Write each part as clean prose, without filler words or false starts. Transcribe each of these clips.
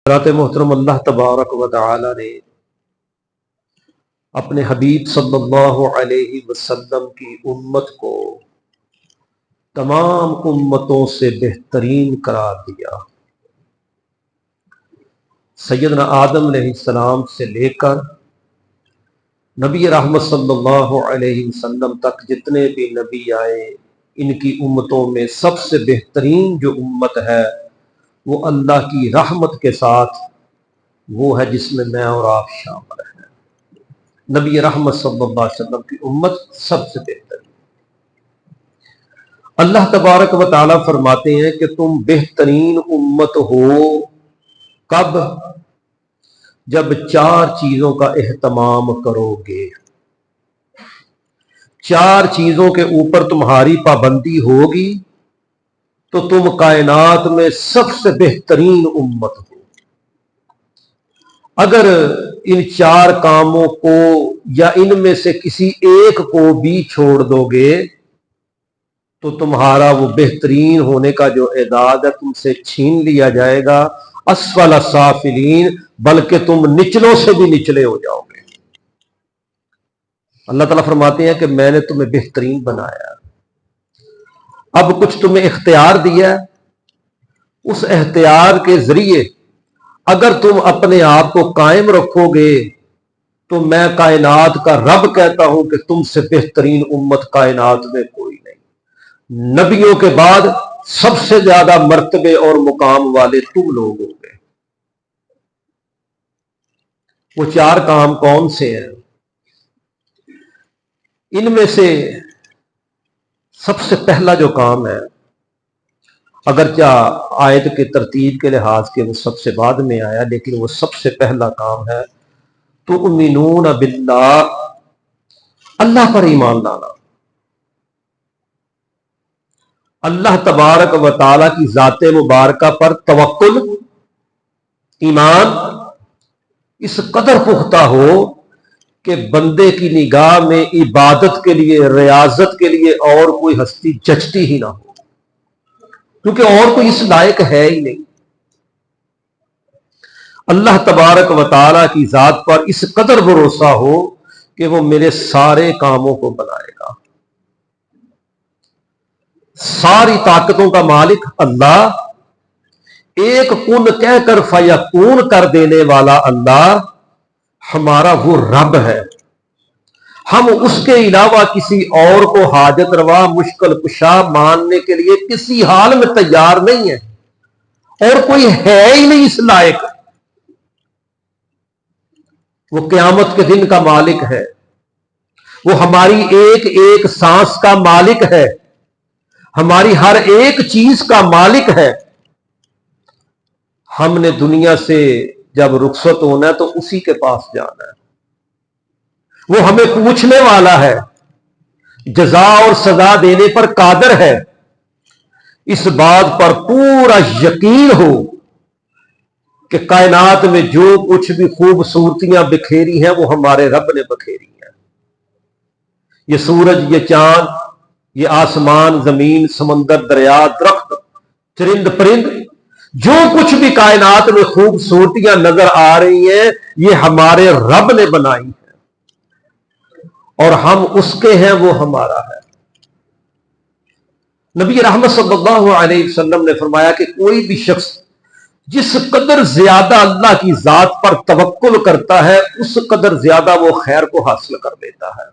حضرات محترم، اللہ تبارک و تعالی نے اپنے حبیب صلی اللہ علیہ وسلم کی امت کو تمام امتوں سے بہترین قرار دیا۔ سیدنا آدم علیہ السلام سے لے کر نبی رحمت صلی اللہ علیہ وسلم تک جتنے بھی نبی آئے، ان کی امتوں میں سب سے بہترین جو امت ہے وہ اللہ کی رحمت کے ساتھ وہ ہے جس میں میں اور آپ شامل ہیں۔ نبی رحمت صلی اللہ علیہ وسلم کی امت سب سے بہتر۔ اللہ تبارک و تعالیٰ فرماتے ہیں کہ تم بہترین امت ہو کب؟ جب چار چیزوں کا اہتمام کرو گے، چار چیزوں کے اوپر تمہاری پابندی ہوگی تو تم کائنات میں سب سے بہترین امت ہو۔ اگر ان چار کاموں کو یا ان میں سے کسی ایک کو بھی چھوڑ دو گے تو تمہارا وہ بہترین ہونے کا جو اعداد ہے تم سے چھین لیا جائے گا، اسفل سافلین، بلکہ تم نچلوں سے بھی نچلے ہو جاؤ گے۔ اللہ تعالیٰ فرماتے ہیں کہ میں نے تمہیں بہترین بنایا، اب کچھ تمہیں اختیار دیا ہے، اس اختیار کے ذریعے اگر تم اپنے آپ کو قائم رکھو گے تو میں کائنات کا رب کہتا ہوں کہ تم سے بہترین امت کائنات میں کوئی نہیں۔ نبیوں کے بعد سب سے زیادہ مرتبے اور مقام والے تم لوگ ہو گے۔ وہ چار کام کون سے ہیں؟ ان میں سے سب سے پہلا جو کام ہے، اگرچہ آیت کے ترتیب کے لحاظ کے وہ سب سے بعد میں آیا، لیکن وہ سب سے پہلا کام ہے تؤمنون باللہ، اللہ پر ایمان لانا، اللہ تبارک و تعالی کی ذات مبارکہ پر توکل، ایمان اس قدر پختہ ہو کہ بندے کی نگاہ میں عبادت کے لیے، ریاضت کے لیے اور کوئی ہستی جچتی ہی نہ ہو، کیونکہ اور کوئی اس لائق ہے ہی نہیں۔ اللہ تبارک و تعالی کی ذات پر اس قدر بھروسہ ہو کہ وہ میرے سارے کاموں کو بنائے گا، ساری طاقتوں کا مالک اللہ، ایک کن کہہ کر فیکون کر دینے والا اللہ ہمارا وہ رب ہے۔ ہم اس کے علاوہ کسی اور کو حاجت روا، مشکل کشا ماننے کے لیے کسی حال میں تیار نہیں ہے، اور کوئی ہے ہی نہیں اس لائق۔ وہ قیامت کے دن کا مالک ہے، وہ ہماری ایک ایک سانس کا مالک ہے، ہماری ہر ایک چیز کا مالک ہے۔ ہم نے دنیا سے جب رخصت ہونا ہے تو اسی کے پاس جانا ہے، وہ ہمیں پوچھنے والا ہے، جزا اور سزا دینے پر قادر ہے۔ اس بات پر پورا یقین ہو کہ کائنات میں جو کچھ بھی خوبصورتیاں بکھیری ہیں وہ ہمارے رب نے بکھیری ہیں۔ یہ سورج، یہ چاند، یہ آسمان، زمین، سمندر، دریا، درخت، چرند پرند، جو کچھ بھی کائنات میں خوبصورتیاں نظر آ رہی ہیں یہ ہمارے رب نے بنائی ہیں، اور ہم اس کے ہیں، وہ ہمارا ہے۔ نبی رحمت صلی اللہ علیہ وسلم نے فرمایا کہ کوئی بھی شخص جس قدر زیادہ اللہ کی ذات پر توکل کرتا ہے اس قدر زیادہ وہ خیر کو حاصل کر لیتا ہے۔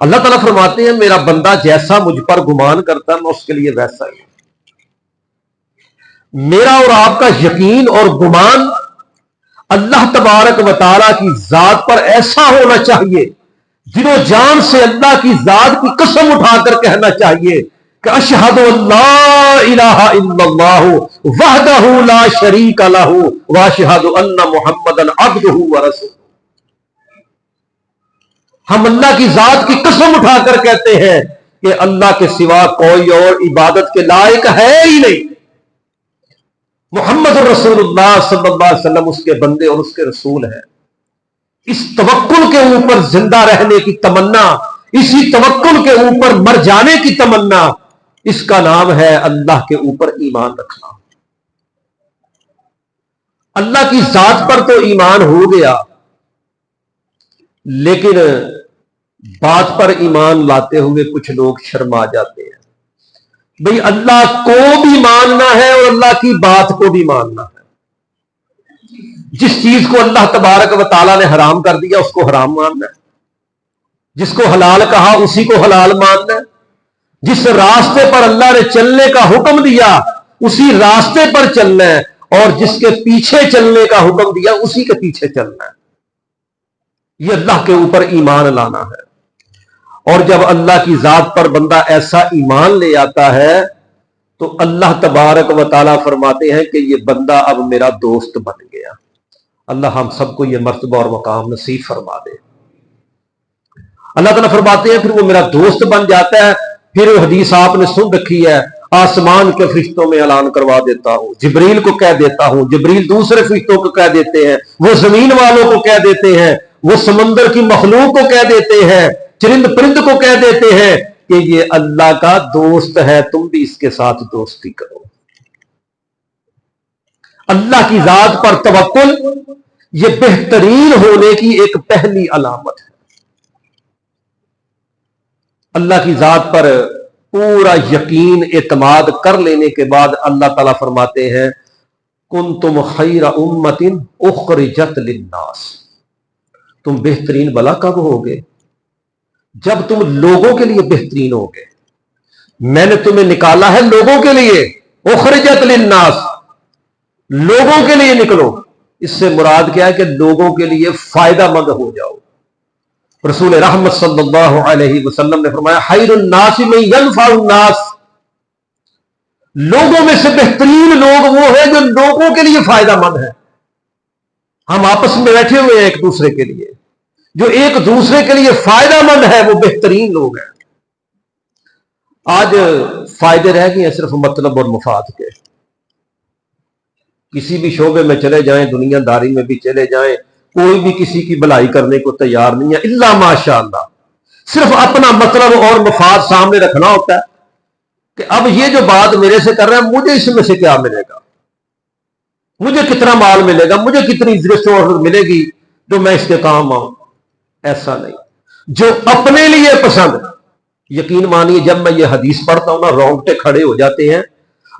اللہ تعالیٰ فرماتے ہیں میرا بندہ جیسا مجھ پر گمان کرتا ہے میں اس کے لیے ویسا ہی ہوں۔ میرا اور آپ کا یقین اور گمان اللہ تبارک و تعالیٰ کی ذات پر ایسا ہونا چاہیے، دل و جان سے اللہ کی ذات کی قسم اٹھا کر کہنا چاہیے کہ اشہد ان لا الہ الا اللہ وحدہ لا شریک لہ واشہد ان محمدا عبدہ ورسولہ۔ ہم اللہ کی ذات کی قسم اٹھا کر کہتے ہیں کہ اللہ کے سوا کوئی اور عبادت کے لائق ہے ہی نہیں، محمد رسول اللہ صلی اللہ علیہ وسلم اس کے بندے اور اس کے رسول ہیں۔ اس توکل کے اوپر زندہ رہنے کی تمنا، اسی توکل کے اوپر مر جانے کی تمنا، اس کا نام ہے اللہ کے اوپر ایمان رکھنا۔ اللہ کی ذات پر تو ایمان ہو گیا، لیکن بات پر ایمان لاتے ہوئے کچھ لوگ شرما جاتے ہیں۔ بھئی اللہ کو بھی ماننا ہے اور اللہ کی بات کو بھی ماننا ہے۔ جس چیز کو اللہ تبارک و تعالیٰ نے حرام کر دیا اس کو حرام ماننا ہے، جس کو حلال کہا اسی کو حلال ماننا ہے، جس راستے پر اللہ نے چلنے کا حکم دیا اسی راستے پر چلنا ہے، اور جس کے پیچھے چلنے کا حکم دیا اسی کے پیچھے چلنا ہے۔ یہ اللہ کے اوپر ایمان لانا ہے۔ اور جب اللہ کی ذات پر بندہ ایسا ایمان لے آتا ہے تو اللہ تبارک و تعالیٰ فرماتے ہیں کہ یہ بندہ اب میرا دوست بن گیا۔ اللہ ہم سب کو یہ مرتبہ اور مقام نصیب فرما دے۔ اللہ تعالیٰ فرماتے ہیں پھر وہ میرا دوست بن جاتا ہے۔ پھر وہ حدیث آپ نے سن رکھی ہے، آسمان کے فرشتوں میں اعلان کروا دیتا ہوں، جبریل کو کہہ دیتا ہوں، جبریل دوسرے فرشتوں کو کہہ دیتے ہیں، وہ زمین والوں کو کہہ دیتے ہیں، وہ سمندر کی مخلوق کو کہہ دیتے ہیں، چرند پرند کو کہہ دیتے ہیں کہ یہ اللہ کا دوست ہے، تم بھی اس کے ساتھ دوستی کرو۔ اللہ کی ذات پر توکل یہ بہترین ہونے کی ایک پہلی علامت ہے۔ اللہ کی ذات پر پورا یقین اعتماد کر لینے کے بعد اللہ تعالیٰ فرماتے ہیں کنتم خیر امت اخرجت للناس، تم بہترین بلا کب ہوگے؟ جب تم لوگوں کے لیے بہترین ہوگے۔ میں نے تمہیں نکالا ہے لوگوں کے لیے، اخرجت للناس، لوگوں کے لیے نکلو۔ اس سے مراد کیا ہے کہ لوگوں کے لیے فائدہ مند ہو جاؤ۔ رسول رحمت صلی اللہ علیہ وسلم نے فرمایا خیر الناس من ينفع الناس، لوگوں میں سے بہترین لوگ وہ ہیں جو لوگوں کے لیے فائدہ مند ہیں۔ ہم آپس میں بیٹھے ہوئے ہیں ایک دوسرے کے لیے، جو ایک دوسرے کے لیے فائدہ مند ہے وہ بہترین لوگ ہیں۔ آج فائدے رہ گئے ہیں صرف مطلب اور مفاد کے۔ کسی بھی شعبے میں چلے جائیں، دنیا داری میں بھی چلے جائیں، کوئی بھی کسی کی بھلائی کرنے کو تیار نہیں ہے الا ماشاء اللہ، صرف اپنا مطلب اور مفاد سامنے رکھنا ہوتا ہے کہ اب یہ جو بات میرے سے کر رہا ہے مجھے اس میں سے کیا ملے گا، مجھے کتنا مال ملے گا، مجھے کتنی عزت ملے گی جو میں اس کے کام آؤں۔ ایسا نہیں، جو اپنے لیے پسند، یقین مانیے جب میں یہ حدیث پڑھتا ہوں نا رونگٹے کھڑے ہو جاتے ہیں۔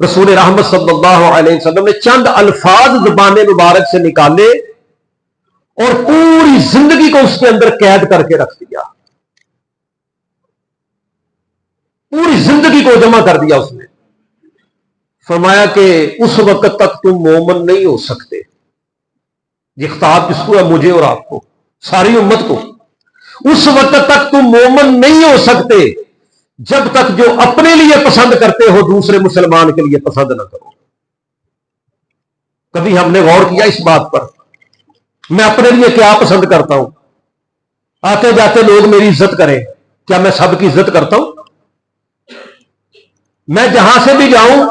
رسول رحمت صلی اللہ علیہ وسلم نے چند الفاظ زبان مبارک سے نکالے اور پوری زندگی کو اس کے اندر قید کر کے رکھ دیا، پوری زندگی کو جمع کر دیا۔ اس نے فرمایا کہ اس وقت تک تم مومن نہیں ہو سکتے۔ یہ خطاب کس کو ہے؟ مجھے اور آپ کو، ساری امت کو۔ اس وقت تک تم مومن نہیں ہو سکتے جب تک جو اپنے لیے پسند کرتے ہو دوسرے مسلمان کے لیے پسند نہ کرو۔ کبھی ہم نے غور کیا اس بات پر؟ میں اپنے لیے کیا پسند کرتا ہوں؟ آتے جاتے لوگ میری عزت کریں، کیا میں سب کی عزت کرتا ہوں؟ میں جہاں سے بھی جاؤں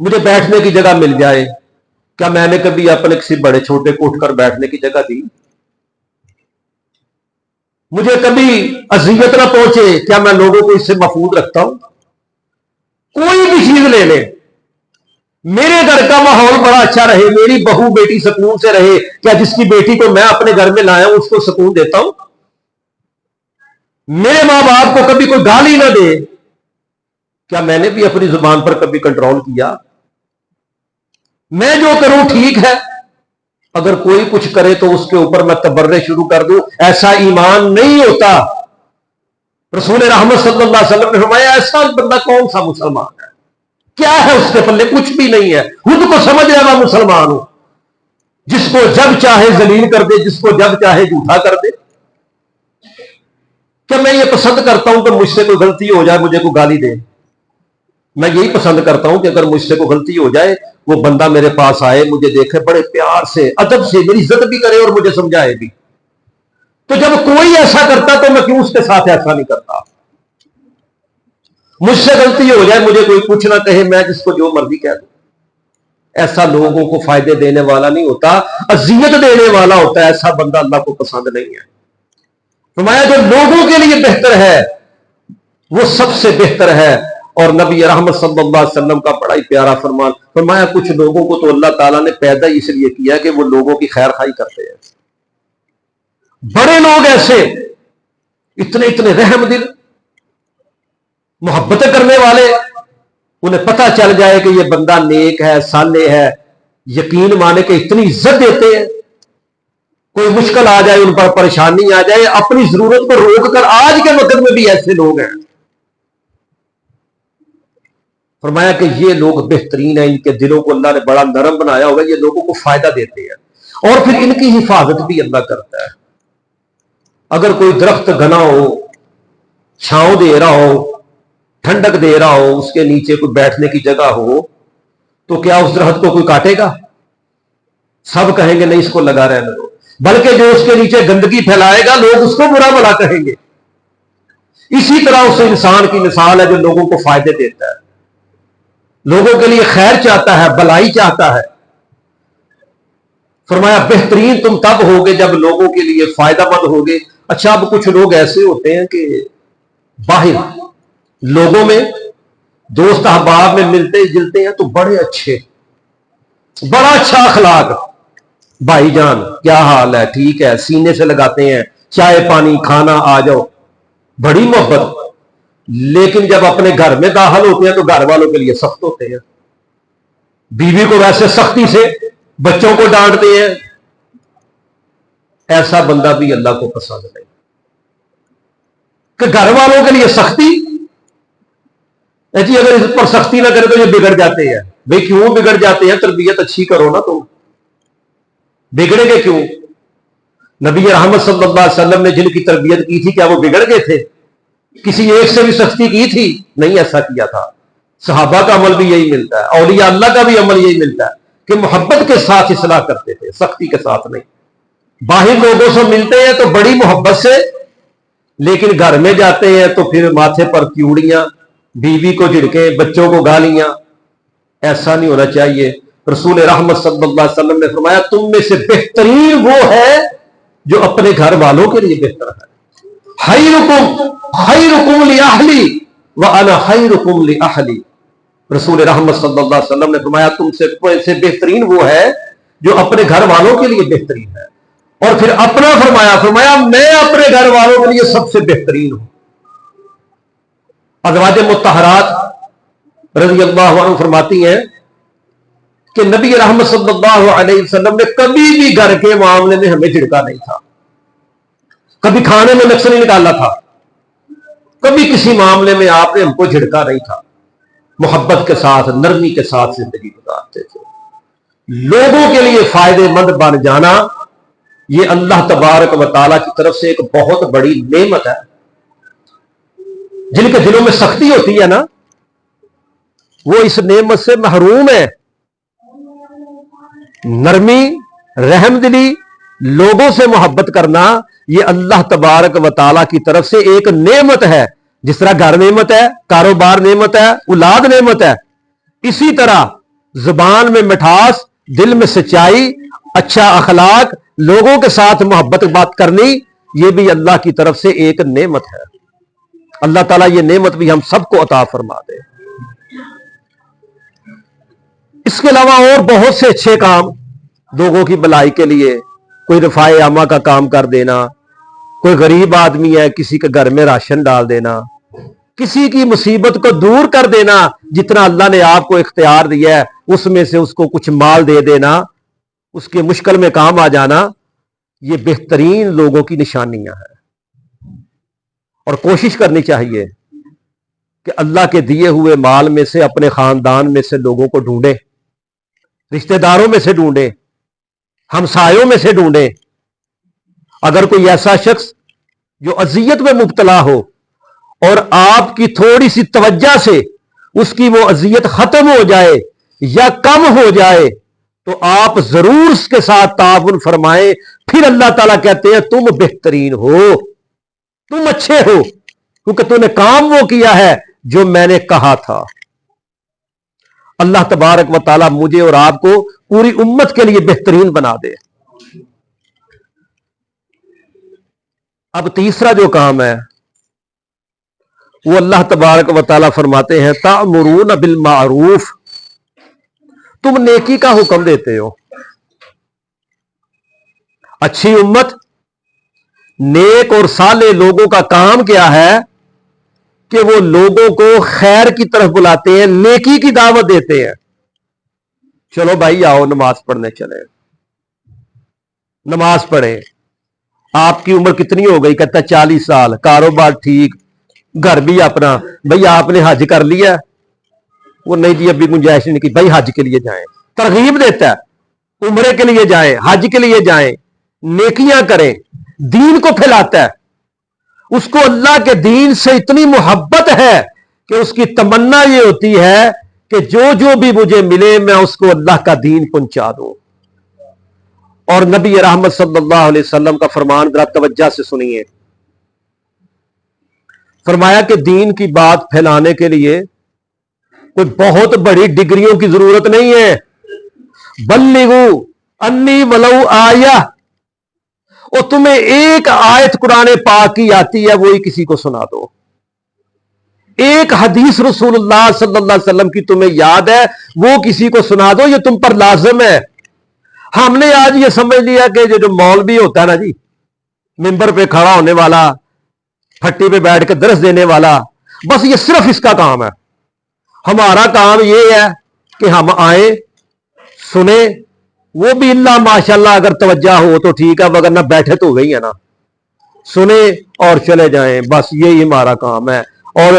مجھے بیٹھنے کی جگہ مل جائے، کیا میں نے کبھی اپنے کسی بڑے چھوٹے کو اٹھ کر بیٹھنے کی جگہ دی؟ مجھے کبھی اذیت نہ پہنچے، کیا میں لوگوں کو اس سے محفوظ رکھتا ہوں؟ کوئی بھی چیز لے لیں، میرے گھر کا ماحول بڑا اچھا رہے، میری بہو بیٹی سکون سے رہے، کیا جس کی بیٹی کو میں اپنے گھر میں لایا ہوں اس کو سکون دیتا ہوں؟ میرے ماں باپ کو کبھی کوئی گالی نہ دے، کیا میں نے بھی اپنی زبان پر کبھی کنٹرول کیا؟ میں جو کروں ٹھیک ہے، اگر کوئی کچھ کرے تو اس کے اوپر میں تبرے شروع کر دوں، ایسا ایمان نہیں ہوتا۔ رسول رحمت صلی اللہ علیہ وسلم نے فرمایا ایسا بندہ کون سا مسلمان ہے؟ کیا ہے اس کے پلے؟ کچھ بھی نہیں ہے، خود کو سمجھ رہا میں مسلمان ہوں، جس کو جب چاہے ذلیل کر دے، جس کو جب چاہے جھوٹا کر دے۔ کیا میں یہ پسند کرتا ہوں کہ مجھ سے کوئی غلطی ہو جائے مجھے کوئی گالی دے؟ میں یہی پسند کرتا ہوں کہ اگر مجھ سے کوئی غلطی ہو جائے وہ بندہ میرے پاس آئے، مجھے دیکھے، بڑے پیار سے ادب سے میری عزت بھی کرے اور مجھے سمجھائے بھی۔ تو جب کوئی ایسا کرتا تو میں کیوں اس کے ساتھ ایسا نہیں کرتا؟ مجھ سے غلطی ہو جائے مجھے کوئی کچھ نہ کہے، میں جس کو جو مرضی کہہ دوں۔ ایسا لوگوں کو فائدے دینے والا نہیں ہوتا، اذیت دینے والا ہوتا ہے، ایسا بندہ اللہ کو پسند نہیں ہے۔ فرمایا جو لوگوں کے لیے بہتر ہے وہ سب سے بہتر ہے، اور نبی رحمت صلی اللہ علیہ وسلم کا بڑا ہی پیارا فرمان، فرمایا کچھ لوگوں کو تو اللہ تعالیٰ نے پیدا اس لیے کیا کہ وہ لوگوں کی خیر خواہی کرتے ہیں۔ بڑے لوگ ایسے اتنے اتنے رحم دل، محبتیں کرنے والے، انہیں پتہ چل جائے کہ یہ بندہ نیک ہے، صالح ہے، یقین مانے کہ اتنی عزت دیتے ہیں۔ کوئی مشکل آ جائے، ان پر پریشانی آ جائے، اپنی ضرورت کو روک کر، آج کے وقت میں بھی ایسے لوگ ہیں۔ فرمایا کہ یہ لوگ بہترین ہیں، ان کے دلوں کو اللہ نے بڑا نرم بنایا ہوگا، یہ لوگوں کو فائدہ دیتے ہیں، اور پھر ان کی حفاظت بھی اللہ کرتا ہے۔ اگر کوئی درخت گھنا ہو، چھاؤں دے رہا ہو، ٹھنڈک دے رہا ہو، اس کے نیچے کوئی بیٹھنے کی جگہ ہو، تو کیا اس درخت کو کوئی کاٹے گا؟ سب کہیں گے نہیں، اس کو لگا رہنے دو، بلکہ جو اس کے نیچے گندگی پھیلائے گا لوگ اس کو برا بھلا کہیں گے۔ اسی طرح اس انسان کی مثال ہے جو لوگوں کو فائدے دیتا ہے، لوگوں کے لیے خیر چاہتا ہے، بلائی چاہتا ہے۔ فرمایا بہترین تم تب ہوگے جب لوگوں کے لیے فائدہ مند ہوگے۔ اچھا، اب کچھ لوگ ایسے ہوتے ہیں کہ باہر لوگوں میں دوست احباب میں ملتے جلتے ہیں تو بڑے اچھے، بڑا اچھا اخلاق، بھائی جان کیا حال ہے، ٹھیک ہے، سینے سے لگاتے ہیں، چائے پانی کھانا، آ جاؤ، بڑی محبت۔ لیکن جب اپنے گھر میں داخل ہوتے ہیں تو گھر والوں کے لیے سخت ہوتے ہیں، بیوی کو ویسے سختی سے، بچوں کو ڈانٹتے ہیں۔ ایسا بندہ بھی اللہ کو پسند نہیں کہ گھر والوں کے لیے سختی۔ جی اگر اس پر سختی نہ کرے تو یہ بگڑ جاتے ہیں۔ بھئی کیوں بگڑ جاتے ہیں؟ تربیت اچھی کرو نا، تم بگڑے گے کیوں؟ نبی رحمت صلی اللہ علیہ وسلم نے جن کی تربیت کی تھی کیا وہ بگڑ گئے تھے؟ کسی ایک سے بھی سختی کی تھی؟ نہیں، ایسا کیا تھا۔ صحابہ کا عمل بھی یہی ملتا ہے، اولیاء اللہ کا بھی عمل یہی ملتا ہے کہ محبت کے ساتھ اصلاح کرتے تھے، سختی کے ساتھ نہیں۔ باہر لوگوں سے ملتے ہیں تو بڑی محبت سے، لیکن گھر میں جاتے ہیں تو پھر ماتھے پر کیوڑیاں، بیوی کو جھڑکیں، بچوں کو گالیاں۔ ایسا نہیں ہونا چاہیے۔ رسول رحمت صلی اللہ علیہ وسلم نے فرمایا تم میں سے بہترین وہ ہے جو اپنے گھر والوں کے لیے بہتر ہے۔ خیرکم لأہلی وانا خیرکم لأہلی۔ رسول رحمت صلی اللہ علیہ وسلم نے فرمایا تم سے بہترین وہ ہے جو اپنے گھر والوں کے لیے بہترین ہے، اور پھر اپنا فرمایا میں اپنے گھر والوں کے لیے سب سے بہترین ہوں۔ ازواج مطہرات رضی اللہ عنہ فرماتی ہیں کہ نبی رحمت صلی اللہ علیہ وسلم نے کبھی بھی گھر کے معاملے میں ہمیں جھڑکا نہیں تھا، کبھی کھانے میں نقص نہیں نکالا تھا، کبھی کسی معاملے میں آپ نے ہم کو جھڑکا نہیں تھا۔ محبت کے ساتھ، نرمی کے ساتھ زندگی گزارتے تھے۔ لوگوں کے لیے فائدے مند بن جانا یہ اللہ تبارک و تعالیٰ کی طرف سے ایک بہت بڑی نعمت ہے۔ جن کے دلوں میں سختی ہوتی ہے نا، وہ اس نعمت سے محروم ہے۔ نرمی، رحم دلی، لوگوں سے محبت کرنا، یہ اللہ تبارک و تعالیٰ کی طرف سے ایک نعمت ہے۔ جس طرح گھر نعمت ہے، کاروبار نعمت ہے، اولاد نعمت ہے، اسی طرح زبان میں مٹھاس، دل میں سچائی، اچھا اخلاق، لوگوں کے ساتھ محبت بات کرنی، یہ بھی اللہ کی طرف سے ایک نعمت ہے۔ اللہ تعالیٰ یہ نعمت بھی ہم سب کو عطا فرما دے۔ اس کے علاوہ اور بہت سے اچھے کام لوگوں کی بھلائی کے لیے، کوئی رفاع عامہ کا کام کر دینا، کوئی غریب آدمی ہے کسی کے گھر میں راشن ڈال دینا، کسی کی مصیبت کو دور کر دینا، جتنا اللہ نے آپ کو اختیار دیا ہے اس میں سے اس کو کچھ مال دے دینا، اس کے مشکل میں کام آ جانا، یہ بہترین لوگوں کی نشانیاں ہیں۔ اور کوشش کرنی چاہیے کہ اللہ کے دیے ہوئے مال میں سے اپنے خاندان میں سے لوگوں کو ڈھونڈیں، رشتہ داروں میں سے ڈھونڈیں، ہمسایوں میں سے ڈھونڈیں۔ اگر کوئی ایسا شخص جو اذیت میں مبتلا ہو اور آپ کی تھوڑی سی توجہ سے اس کی وہ اذیت ختم ہو جائے یا کم ہو جائے تو آپ ضرور اس کے ساتھ تعاون فرمائیں۔ پھر اللہ تعالیٰ کہتے ہیں تم بہترین ہو، تم اچھے ہو، کیونکہ تم نے کام وہ کیا ہے جو میں نے کہا تھا۔ اللہ تبارک و تعالیٰ مجھے اور آپ کو پوری امت کے لیے بہترین بنا دے۔ اب تیسرا جو کام ہے وہ اللہ تبارک و تعالیٰ فرماتے ہیں تأمرون بالمعروف، تم نیکی کا حکم دیتے ہو. اچھی امت، نیک اور صالح لوگوں کا کام کیا ہے کہ وہ لوگوں کو خیر کی طرف بلاتے ہیں، نیکی کی دعوت دیتے ہیں. چلو بھائی آؤ نماز پڑھنے چلے، نماز پڑھیں. آپ کی عمر کتنی ہو گئی؟ کہتا 40 سال، کاروبار ٹھیک، گھر بھی اپنا. بھائی آپ نے حج کر لیا؟ وہ نہیں جی ابھی گنجائش نہیں کی. بھائی حج کے لیے جائیں، ترغیب دیتا ہے، عمرے کے لیے جائیں، حج کے لیے جائیں، نیکیاں کریں، دین کو پھیلاتا ہے. اس کو اللہ کے دین سے اتنی محبت ہے کہ اس کی تمنا یہ ہوتی ہے کہ جو بھی مجھے ملے میں اس کو اللہ کا دین پہنچا دوں. اور نبی رحمت صلی اللہ علیہ وسلم کا فرمان ذرا توجہ سے سنیے. فرمایا کہ دین کی بات پھیلانے کے لیے کوئی بہت بڑی ڈگریوں کی ضرورت نہیں ہے. بلغوا انی ولو آیہ، اور تمہیں ایک آیت قرآن پاک کی آتی ہے وہی کسی کو سنا دو. ایک حدیث رسول اللہ صلی اللہ علیہ وسلم کی تمہیں یاد ہے وہ کسی کو سنا دو، یہ تم پر لازم ہے. ہم نے آج یہ سمجھ لیا کہ جو مولوی ہوتا ہے نا جی، ممبر پہ کھڑا ہونے والا، پھٹی پہ بیٹھ کے درس دینے والا، بس یہ صرف اس کا کام ہے. ہمارا کام یہ ہے کہ ہم آئیں، سنیں، وہ بھی اللہ ماشاءاللہ اگر توجہ ہو تو ٹھیک ہے، وگرنہ بیٹھے تو گئی ہے نا، سنیں اور چلے جائیں. بس یہی ہمارا کام ہے. اور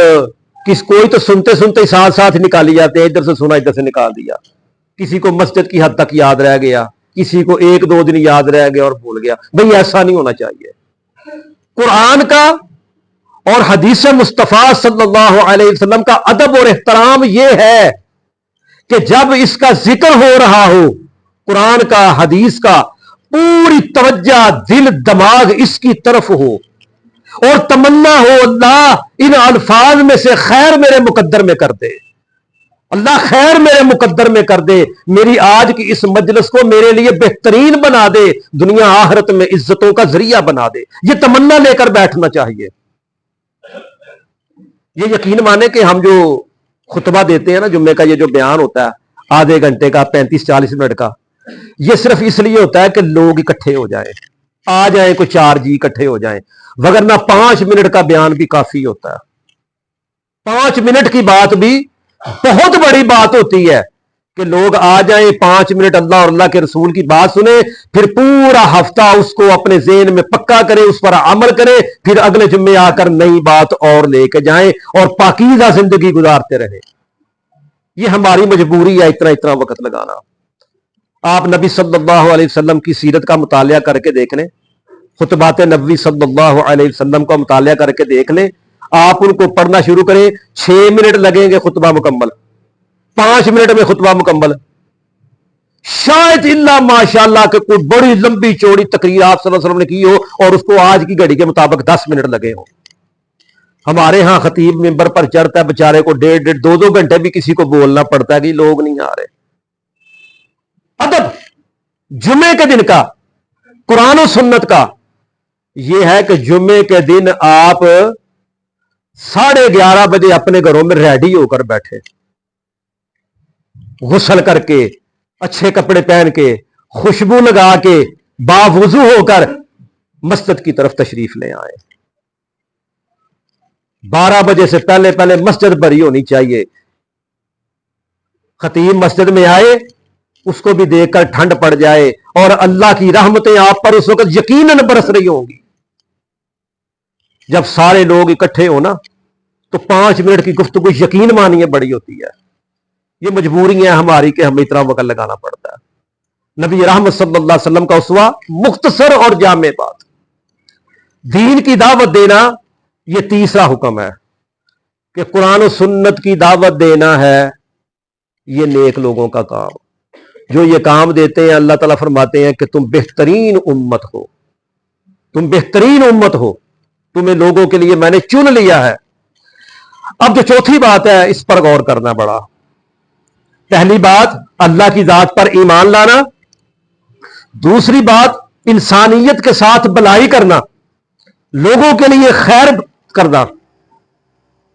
کوئی تو سنتے سنتے ساتھ ساتھ نکالی جاتے ہیں، ادھر سے سنا ادھر سے نکال دیا. کسی کو مسجد کی حد تک یاد رہ گیا، کسی کو 1-2 دن یاد رہ گیا اور بھول گیا. بھئی ایسا نہیں ہونا چاہیے. قرآن کا اور حدیث مصطفیٰ صلی اللہ علیہ وسلم کا ادب اور احترام یہ ہے کہ جب اس کا ذکر ہو رہا ہو، قرآن کا، حدیث کا، پوری توجہ دل دماغ اس کی طرف ہو اور تمنا ہو اللہ ان الفاظ میں سے خیر میرے مقدر میں کر دے، اللہ خیر میرے مقدر میں کر دے، میری آج کی اس مجلس کو میرے لیے بہترین بنا دے، دنیا آخرت میں عزتوں کا ذریعہ بنا دے. یہ تمنا لے کر بیٹھنا چاہیے. یہ یقین مانے کہ ہم جو خطبہ دیتے ہیں نا، جمعے کا یہ جو بیان ہوتا ہے آدھے گھنٹے کا، 35-40 منٹ کا، یہ صرف اس لیے ہوتا ہے کہ لوگ اکٹھے ہو جائیں، آ جائیں، کوئی 4 جی اکٹھے ہو جائیں، وگرنہ 5 منٹ کا بیان بھی کافی ہوتا ہے. 5 منٹ کی بات بھی بہت بڑی بات ہوتی ہے کہ لوگ آ جائیں، 5 منٹ اللہ اور اللہ کے رسول کی بات سنیں، پھر پورا ہفتہ اس کو اپنے ذہن میں پکا کرے، اس پر عمل کرے، پھر اگلے جمعے آ کر نئی بات اور لے کے جائیں اور پاکیزہ زندگی گزارتے رہیں. یہ ہماری مجبوری ہے اتنا وقت لگانا. آپ نبی صلی اللہ علیہ وسلم کی سیرت کا مطالعہ کر کے دیکھ لیں، خطبات نبوی صلی اللہ علیہ وسلم کا مطالعہ کر کے دیکھ لیں. آپ ان کو پڑھنا شروع کریں، 6 منٹ لگیں گے خطبہ مکمل، 5 منٹ میں خطبہ مکمل. شاید اللہ ماشاءاللہ کہ کوئی بڑی لمبی چوڑی تقریر آپ صلی اللہ علیہ وسلم نے کی ہو اور اس کو آج کی گھڑی کے مطابق 10 منٹ لگے ہوں. ہمارے ہاں خطیب ممبر پر چڑھتا ہے بیچارے کو 1.5-2 گھنٹے بھی کسی کو بولنا پڑتا ہے کہ لوگ نہیں آ رہے. ادب جمعے کے دن کا، قرآن و سنت کا یہ ہے کہ جمعے کے دن آپ 11:30 بجے اپنے گھروں میں ریڈی ہو کر بیٹھے، غسل کر کے، اچھے کپڑے پہن کے، خوشبو لگا کے، باوضو ہو کر مسجد کی طرف تشریف لے آئے. 12 بجے سے پہلے مسجد بھری ہونی چاہیے. خطیب مسجد میں آئے، اس کو بھی دیکھ کر ٹھنڈ پڑ جائے اور اللہ کی رحمتیں آپ پر اس وقت یقیناً برس رہی ہوں گی. جب سارے لوگ اکٹھے ہو نا تو 5 منٹ کی گفتگو یقین مانیے بڑی ہوتی ہے. یہ مجبوری ہے ہماری کہ ہمیں اتنا وقت لگانا پڑتا ہے. نبی رحمت صلی اللہ علیہ وسلم کا اسوہ مختصر اور جامع بات. دین کی دعوت دینا یہ تیسرا حکم ہے کہ قرآن و سنت کی دعوت دینا ہے. یہ نیک لوگوں کا کام، جو یہ کام دیتے ہیں اللہ تعالیٰ فرماتے ہیں کہ تم بہترین امت ہو، تم بہترین امت ہو، تمہیں لوگوں کے لیے میں نے چن لیا ہے. اب جو چوتھی بات ہے اس پر غور کرنا بڑا. پہلی بات اللہ کی ذات پر ایمان لانا، دوسری بات انسانیت کے ساتھ بھلائی کرنا، لوگوں کے لیے خیر کرنا،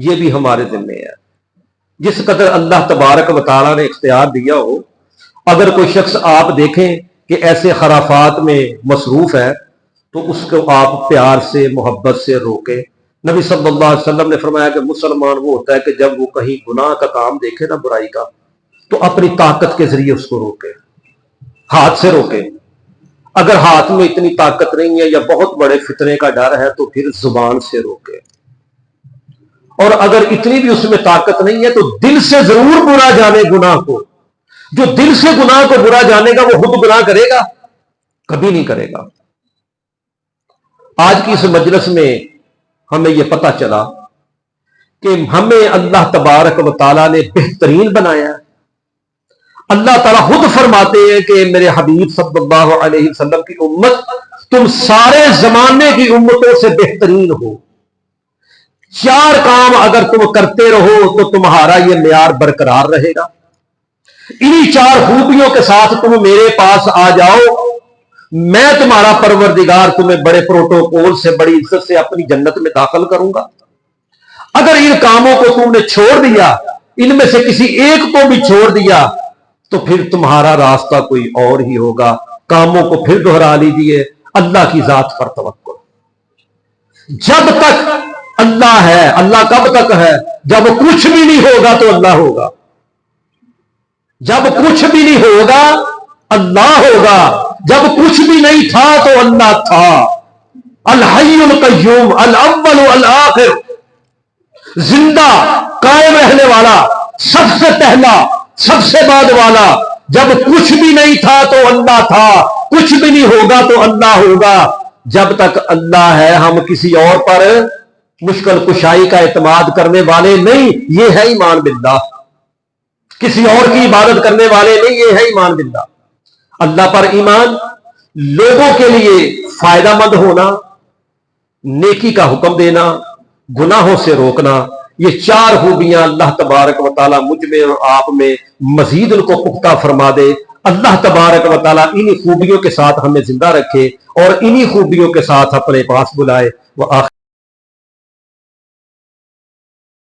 یہ بھی ہمارے ذمے ہے. جس قدر اللہ تبارک و تعالیٰ نے اختیار دیا ہو، اگر کوئی شخص آپ دیکھیں کہ ایسے خرافات میں مصروف ہے تو اس کو آپ پیار سے محبت سے روکیں. نبی صلی اللہ علیہ وسلم نے فرمایا کہ مسلمان وہ ہوتا ہے کہ جب وہ کہیں گناہ کا کام دیکھے نا، برائی کا، تو اپنی طاقت کے ذریعے اس کو روکے، ہاتھ سے روکے. اگر ہاتھ میں اتنی طاقت نہیں ہے یا بہت بڑے فتنے کا ڈر ہے تو پھر زبان سے روکے. اور اگر اتنی بھی اس میں طاقت نہیں ہے تو دل سے ضرور برا جانے گناہ کو. جو دل سے گناہ کو برا جانے گا وہ خود گناہ کرے گا؟ کبھی نہیں کرے گا. آج کی اس مجلس میں ہمیں یہ پتہ چلا کہ ہمیں اللہ تبارک و تعالیٰ نے بہترین بنایا. اللہ تعالیٰ خود فرماتے ہیں کہ میرے حبیب صلی اللہ علیہ وسلم کی امت تم سارے زمانے کی امتوں سے بہترین ہو. 4 کام اگر تم کرتے رہو تو تمہارا یہ معیار برقرار رہے گا. انہی 4 خوبیوں کے ساتھ تم میرے پاس آ جاؤ، میں تمہارا پروردگار تمہیں بڑے پروٹوکول سے، بڑی عزت سے اپنی جنت میں داخل کروں گا. اگر ان کاموں کو تم نے چھوڑ دیا، ان میں سے کسی ایک کو بھی چھوڑ دیا، تو پھر تمہارا راستہ کوئی اور ہی ہوگا. کاموں کو پھر دہرا لیجئے، اللہ کی ذات پر توکل. جب تک اللہ ہے، اللہ کب تک ہے؟ جب کچھ بھی نہیں ہوگا تو اللہ ہوگا. جب کچھ بھی نہیں ہوگا اللہ ہوگا. جب کچھ بھی نہیں تھا تو اللہ تھا. الحی القیوم، الاول والآخر، زندہ قائم رہنے والا، سب سے پہلا سب سے بعد والا. جب کچھ بھی نہیں تھا تو اللہ تھا، کچھ بھی نہیں ہوگا تو اللہ ہوگا. جب تک اللہ ہے ہم کسی اور پر مشکل کشائی کا اعتماد کرنے والے نہیں. یہ ہے ایمان باللہ. کسی اور کی عبادت کرنے والے نہیں، یہ ہے ایمان باللہ. اللہ پر ایمان، لوگوں کے لیے فائدہ مند ہونا، نیکی کا حکم دینا، گناہوں سے روکنا، یہ 4 خوبیاں اللہ تبارک و تعالیٰ مجھ میں اور آپ میں مزید ان کو پختہ فرما دے. اللہ تبارک و تعالیٰ انہی خوبیوں کے ساتھ ہمیں زندہ رکھے اور انہی خوبیوں کے ساتھ اپنے پاس بلائے.